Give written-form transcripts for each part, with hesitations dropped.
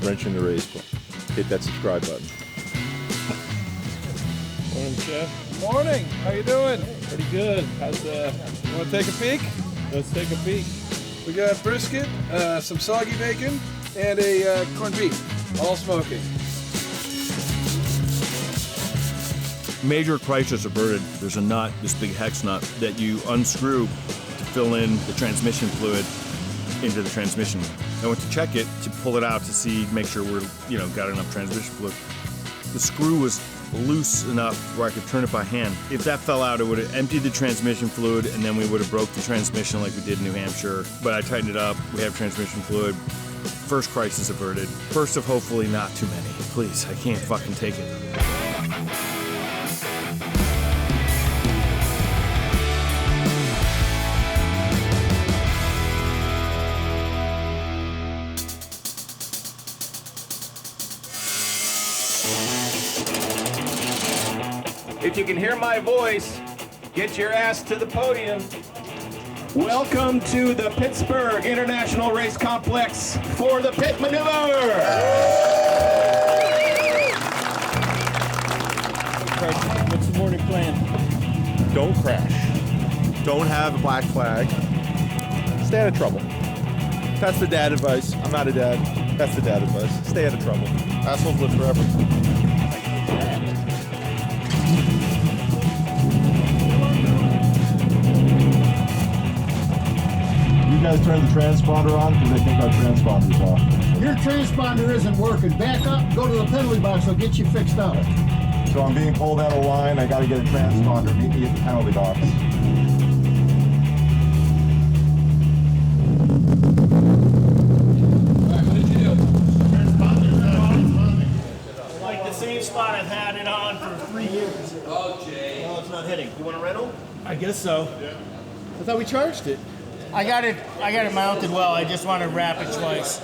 Wrenching the Race. Hit that subscribe button. Morning, Chef. Morning. How you doing? Pretty good. How's You want to take a peek? Let's take a peek. We got brisket, some soggy bacon, and a corned beef, all smoking. Major crisis averted. There's a nut, this big hex nut, that you unscrew to fill in the transmission fluid into the transmission. I went to check it to pull it out to see, make sure we're, got enough transmission fluid. The screw was loose enough where I could turn it by hand. If that fell out, it would have emptied the transmission fluid, and then we would have broke the transmission like we did in New Hampshire. But I tightened it up. We have transmission fluid. First crisis averted. First of hopefully not too many. Please, I can't fucking take it. If you can hear my voice, get your ass to the podium. Welcome to the Pittsburgh International Race Complex for the Pitt Maneuver. What's the morning plan? Don't crash. Don't have a black flag. Stay out of trouble. That's the dad advice. I'm not a dad. That's the dad advice. Stay out of trouble. Assholes live forever. You guys turn the transponder on because I think our transponder's off. Your transponder isn't working. Back up, go to the penalty box, I'll get you fixed up. So I'm being pulled out of line. I got to get a transponder. Meet me at the penalty box. Like the same spot I've had it on for 3 years. Oh, Jay. Oh, it's not hitting. You want a rental? I guess so. Yeah. I thought we charged it. I got it mounted well. I just want to wrap it twice.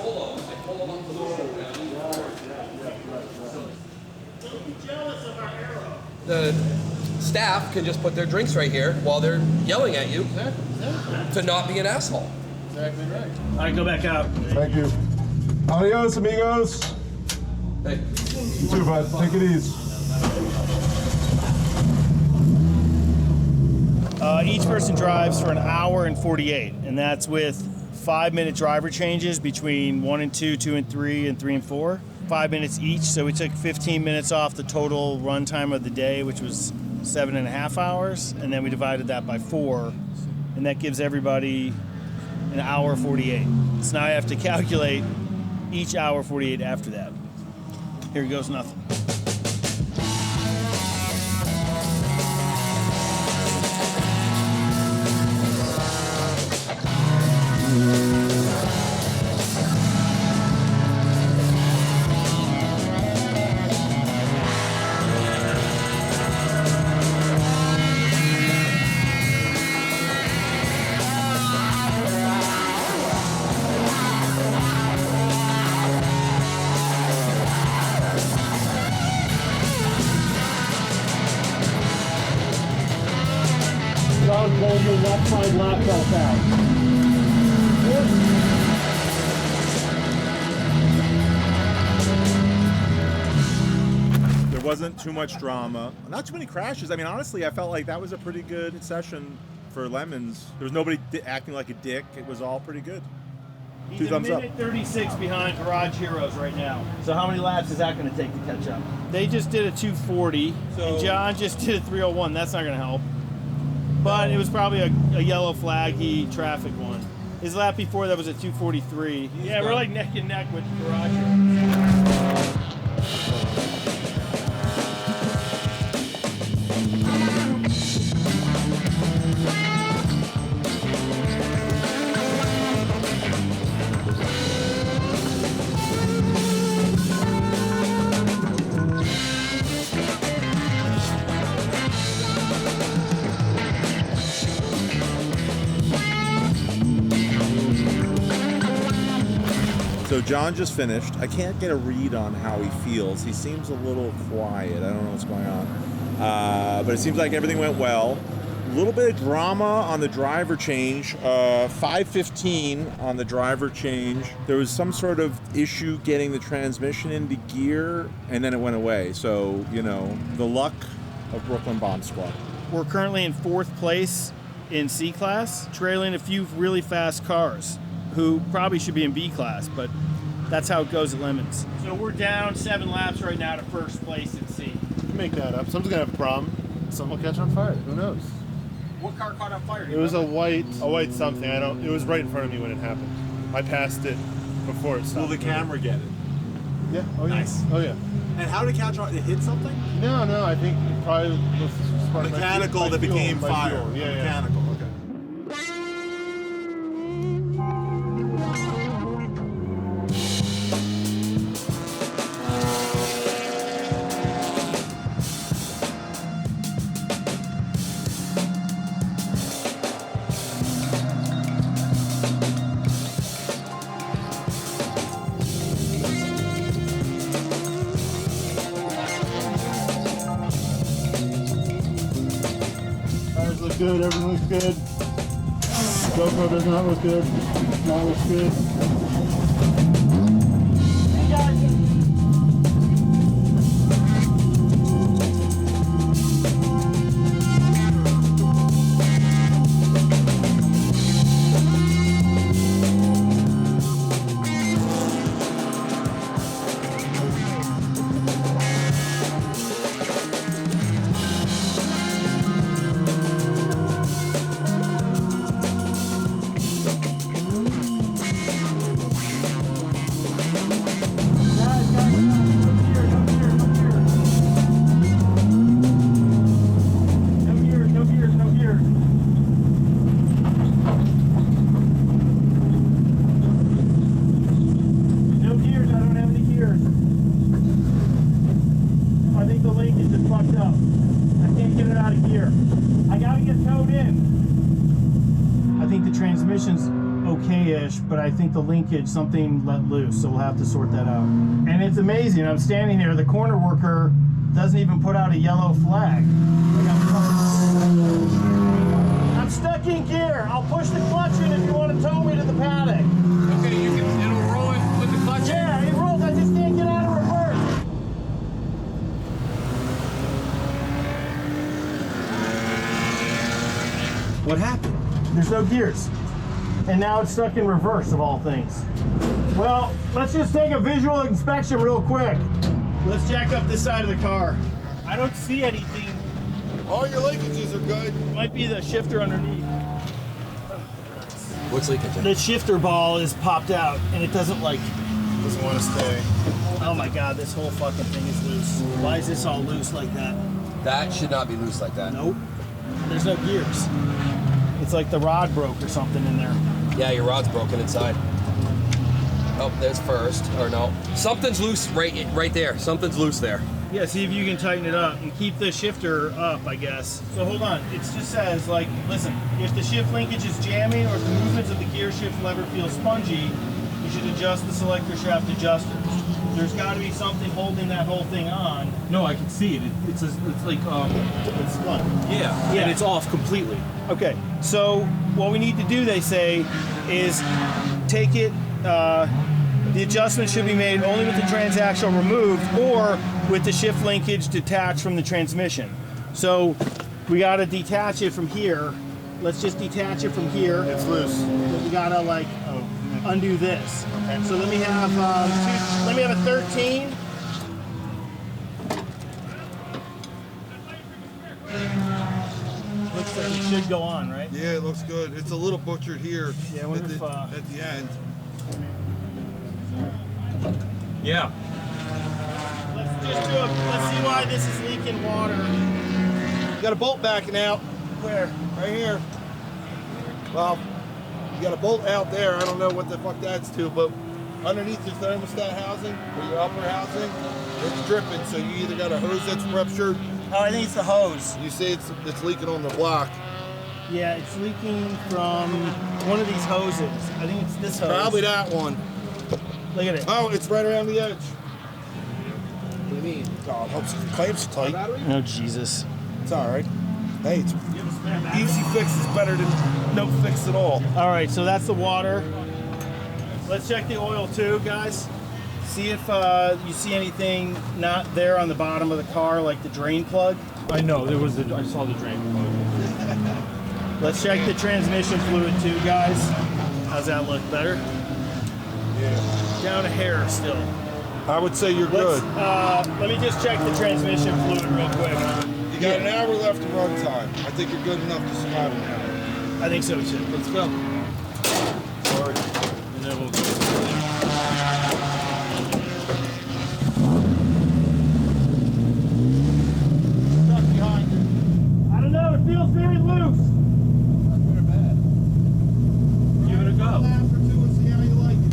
The staff can just put their drinks right here while they're yelling at you to not be an asshole. Exactly right. All right, go back out. Thank you. Adios, amigos. Hey. You too, bud. Take it easy. Each person drives for an hour and 48, and that's with 5-minute driver changes between 1 and 2, 2 and 3, and 3 and 4. 5 minutes each, so we took 15 minutes off the total run time of the day, which was 7.5 hours, and then we divided that by 4, and that gives everybody an hour 48. So now I have to calculate each hour 48 after that. Here goes nothing. John pulled your left side lap belt out. There wasn't too much drama. Not too many crashes. I mean, honestly, I felt like that was a pretty good session for Lemons. There was nobody acting like a dick. It was all pretty good. He's 2 a thumbs up. minute 36 behind Garage Heroes right now. So how many laps is that going to take to catch up? They just did a 240, and John just did a 301. That's not going to help. But it was probably a yellow flaggy traffic one. His lap before that was a 243. Yeah, we're like neck and neck with Garage Heroes. So John just finished. I can't get a read on how he feels. He seems a little quiet. I don't know what's going on. But it seems like everything went well. little bit of drama on the driver change. 5:15 on the driver change. There was some sort of issue getting the transmission into gear, and then it went away. So, you know, the luck of Brooklyn Bomb Squad. We're currently in 4th place in C class, trailing a few really fast cars who probably should be in B class, but that's how it goes at Lemons. So we're down 7 laps right now to 1st place in C. Make that up. Someone's gonna have a problem. Someone will catch on fire. Who knows? What car caught on fire? It was a white something. I don't. It was right in front of me when it happened. I passed it before it stopped. Will the camera get it? Yeah. Oh yeah. Nice. Oh yeah. And how did it catch on? It hit something? No. I think it probably was sparked Mechanical my that fuel, became my fire. fuel. Yeah. Mechanical. Okay. Tires look good. Everything looks good. GoPro does not look good. Now looks good. Transmission's okay-ish, but I think the linkage, something let loose, so we'll have to sort that out. And it's amazing, I'm standing here, the corner worker doesn't even put out a yellow flag. I'm stuck in gear. I'll push the clutch in if you want to tow me to the paddock. Okay, it'll roll it with the clutch. Yeah, it rolls, I just can't get out of reverse. What happened? There's no gears. And now it's stuck in reverse of all things. Well, let's just take a visual inspection real quick. Let's jack up this side of the car. I don't see anything. All your linkages are good. Might be the shifter underneath. What's leaking? The shifter ball is popped out and it doesn't Doesn't want to stay. oh my God, this whole fucking thing is loose. Why is this all loose like that? That should not be loose like that. Nope. There's no gears. It's like the rod broke or something in there. Yeah, your rod's broken inside. Oh, there's first. Or no. Something's loose right there. Something's loose there. Yeah, see if you can tighten it up and keep the shifter up, I guess. So hold on, it just says listen, if the shift linkage is jamming or if the movements of the gear shift lever feel spongy, you should adjust the selector shaft adjuster. There's got to be something holding that whole thing on. No, I can see it. It's like It's fun. yeah, and it's off completely. Okay, so what we need to do, they say, is take it, the adjustment should be made only with the transaxle removed or with the shift linkage detached from the transmission. So we got to detach it from here. Let's just detach it from here. It's loose. We got to undo this. Okay. So let me have a 13. Looks like it should go on, right? Yeah, it looks good. It's a little butchered here Yeah, I wonder if, at the end. Yeah. Let's see why this is leaking water. You got a bolt backing out. Where? Right here. Well, you got a bolt out there. I don't know what the fuck that's to, but underneath your thermostat housing or your upper housing, it's dripping. So you either got a hose that's ruptured. Oh, I think it's the hose. You say it's leaking on the block. Yeah, it's leaking from one of these hoses. I think it's this hose. Probably that one. Look at it. Oh, it's right around the edge. What do you mean? Oh, it helps if the clamps are tight. Oh, Jesus. It's all right. Hey, it's easy fix is better than no fix at all. All right, so that's the water. Let's check the oil too, guys. See if you see anything not there on the bottom of the car, like the drain plug. I know there was. I saw the drain plug. Let's check the transmission fluid too, guys. How's that look? Better? Yeah. Down a hair still. I would say you're good. Let me just check the transmission fluid real quick. You got an hour left of run time. I think you're good enough to survive an hour. I think so too. Let's go. And then we'll go. Stuck behind you. I don't know, it feels very loose. Not very bad. Give it a go. Lap or two and see how you like it.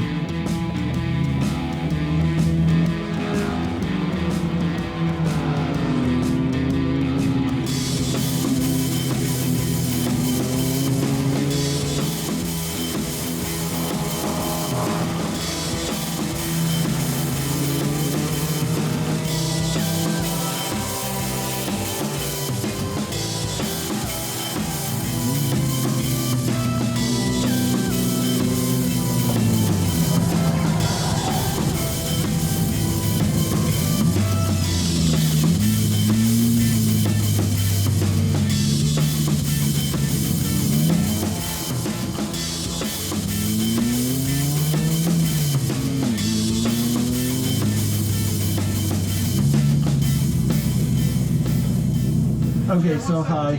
Okay, so hi,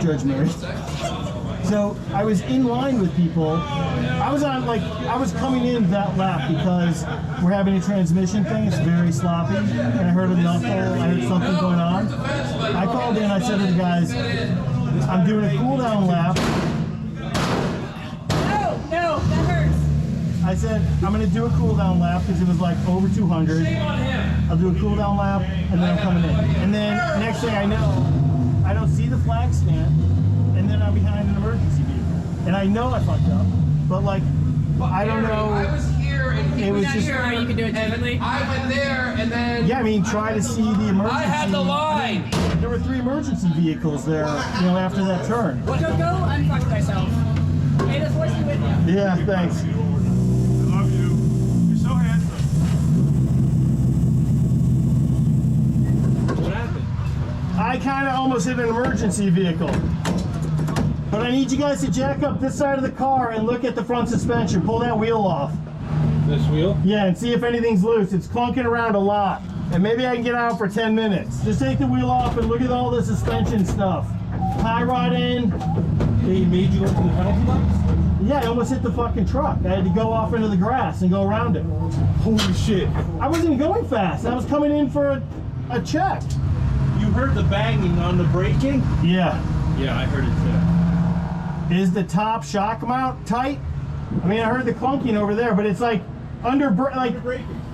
Judge Mary. So I was in line with people. I was coming in that lap because we're having a transmission thing. It's very sloppy, and I heard a knuckle. I heard something going on. I called in. I said to the guys, "I'm doing a cool down lap." No, that hurts. I said, "I'm going to do a cool down lap because it was like over 200. I'll do a cool down lap, and then I'm coming in." And then next thing I know, I don't see the flag stand, and then I'm behind an emergency vehicle. And I know I fucked up, but like, I don't know. I was here and It was Not just, sure how you can do it differently. I went there and then yeah, I mean, try to see the emergency. I had the line. There were 3 emergency vehicles there, after that turn. Go unfuck myself. May the force be with you. Yeah, thanks. I love you. You're so handsome. What happened? I kind of almost hit an emergency vehicle. But I need you guys to jack up this side of the car and look at the front suspension. Pull that wheel off. This wheel? Yeah, and see if anything's loose. It's clunking around a lot. And maybe I can get out for 10 minutes. Just take the wheel off and look at all the suspension stuff. Tie rod in. They made you go to the penalty box? Yeah, I almost hit the fucking truck. I had to go off into the grass and go around it. Holy shit. I wasn't going fast. I was coming in for a check. You heard the banging on the braking? Yeah. Yeah, I heard it too. Is the top shock mount tight? I mean, I heard the clunking over there, but it's like under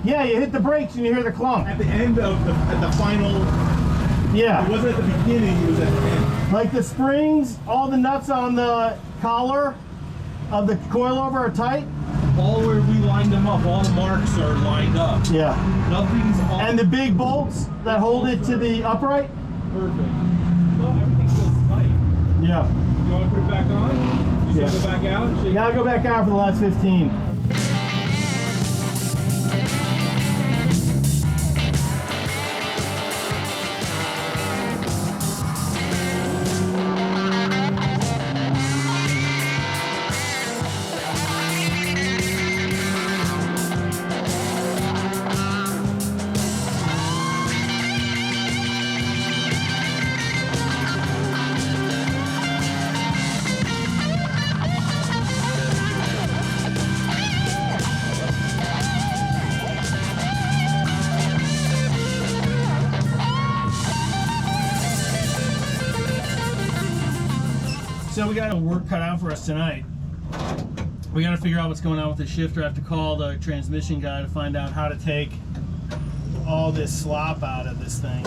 yeah, you hit the brakes and you hear the clunk. At the end of the final, Yeah. it wasn't at the beginning, it was at the end. Like the springs, all the nuts on the collar of the coilover are tight. All where we lined them up, all the marks are lined up. Yeah. Nothing's off. And the big bolts that hold it to the upright? Perfect. Well, everything feels tight. Yeah. You want to put it back on? You Yeah. go back out? You gotta go back out for the last 15. So we got a work cut out for us tonight. We got to figure out what's going on with the shifter. I have to call the transmission guy to find out how to take all this slop out of this thing.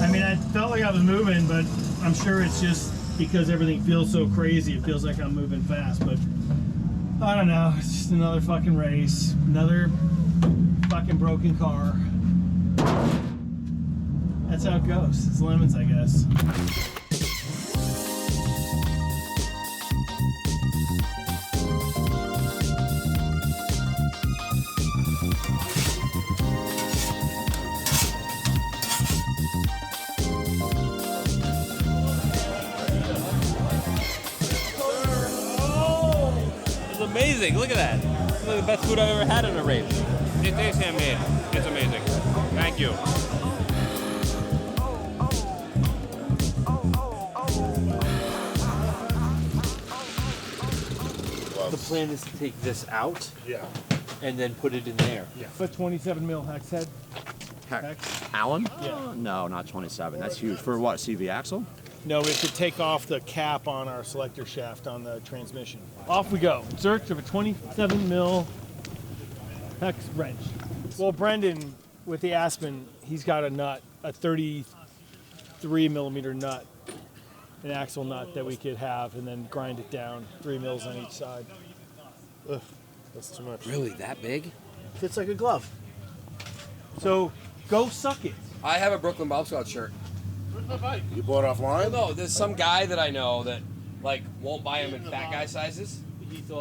I mean, I felt like I was moving, but I'm sure it's just because everything feels so crazy. It feels like I'm moving fast, but I don't know. It's just another fucking race. Another fucking broken car. That's how it goes. It's lemons, I guess. amazing. Look at that. It's like the best food I've ever had in a race. It is handmade. It's amazing. Thank you. The plan is to take this out. Yeah. And then put it in there. Yeah. A 27 mil hex head. Allen? Yeah. No, not 27. That's huge. For what, CV axle? No, we have to take off the cap on our selector shaft on the transmission. Off we go. In search of a 27 mil hex wrench. Well, Brendan, with the Aspen, he's got a nut, a 33 millimeter nut, an axle nut that we could have, and then grind it down, 3 mils on each side. Ugh, that's too much. Really, that big? Fits like a glove. So, go suck it. I have a Brooklyn Bob Scout shirt. You bought it offline? No, there's some guy that I know that like won't buy them in fat guy sizes.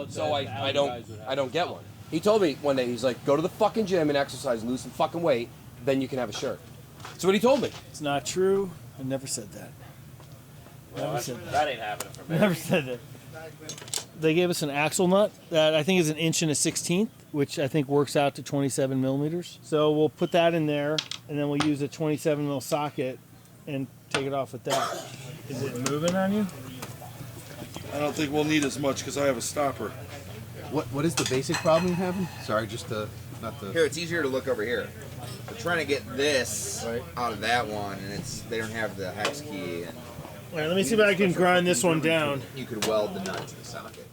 So I don't get one. He told me one day, he's like, go to the fucking gym and exercise and lose some fucking weight, then you can have a shirt. That's what he told me. It's not true. I never said that. Never said that. That ain't happening for me. Never said that. They gave us an axle nut that I think is 1 1/16", which I think works out to 27 millimeters. So we'll put that in there, and then we'll use a 27 mil socket and take it off with that. Is it moving on you? I don't think we'll need as much because I have a stopper. What is the basic problem you're having? Sorry, just not the. Here, it's easier to look over here. We're trying to get this out of that one, and they don't have the hex key. And All right, let me see if I can grind this one down. You could weld the nut to the socket.